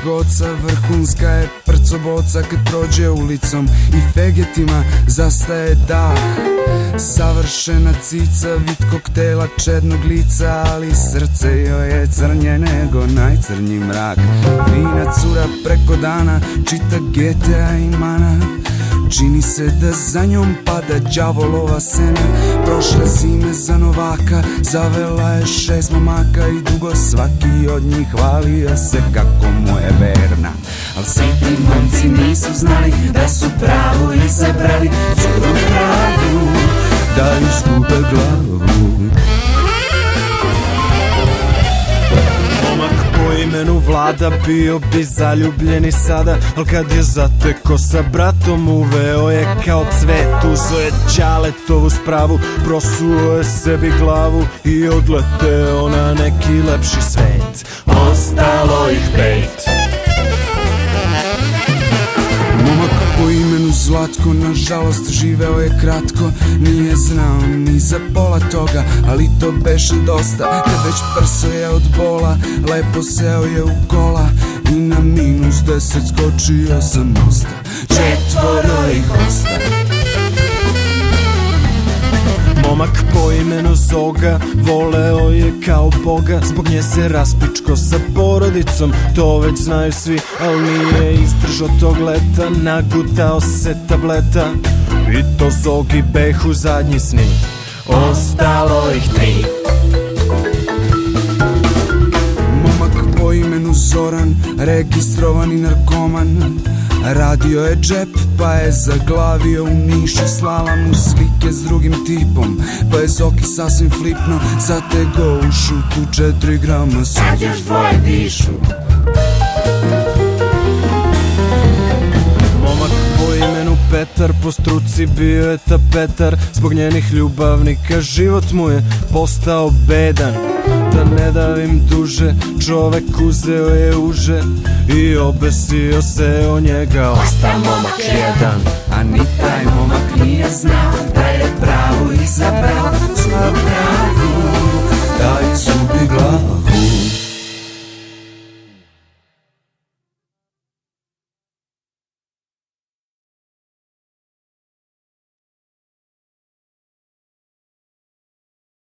goca, vrhunska je prcoboca kad prođe ulicom i fegetima zastaje dah. Savršena cica, vid koktela, čednog lica, ali srce joj je crnje nego najcrnji mrak. Fina cura preko dana čita GTA i Mana, čini se da za njom pada đavolova sena. Prošle zime za novaka zavela je 6 momaka i dugo svaki od njih hvalio se kako mu je verna. Al svi ti momci nisu znali da su pravu izabrali, curu pravu da izgube glavu. Momak po imenu Vlada bio bi zaljubljeni sada, al kad je zateko sa bratom uveo je kao cvet. Uzo je Ćaletovu spravu, prosuo je sebi glavu i odleteo na neki lepši svet. Ostalo ih 5. Momak po imenu Zlatko, nažalost živeo je kratko, nije znao ni za pola toga, ali to beše dosta. Kad već prso je od bola, lepo seo je u kola i na -10 skočio sa mosta. 4 ih osta. Momak po imenu Zoga voleo je kao Boga, zbog nje se raspičko sa porodicom, to već znaju svi, al nije izdržao tog leta, nagutao se tableta i to Zogi behu zadnji sni. Ostalo ih 3. Momak po imenu Zoran, registrovani narkoman, radio je džep pa je zaglavio u Nišu. Slala mu slike s drugim tipom pa je Zoki sasvim flipno, zatego ušu tu 4 grama, sad još 2 dišu. Momak po imenu Petar, po struci bio je tapetar, zbog njenih ljubavnika život mu je postao bedan. Da ne davim duže, čovek uzeo je uže i obesio se o njega, osta momak jedan. A ni taj momak nije znao da je pravu izabrao, curu pravu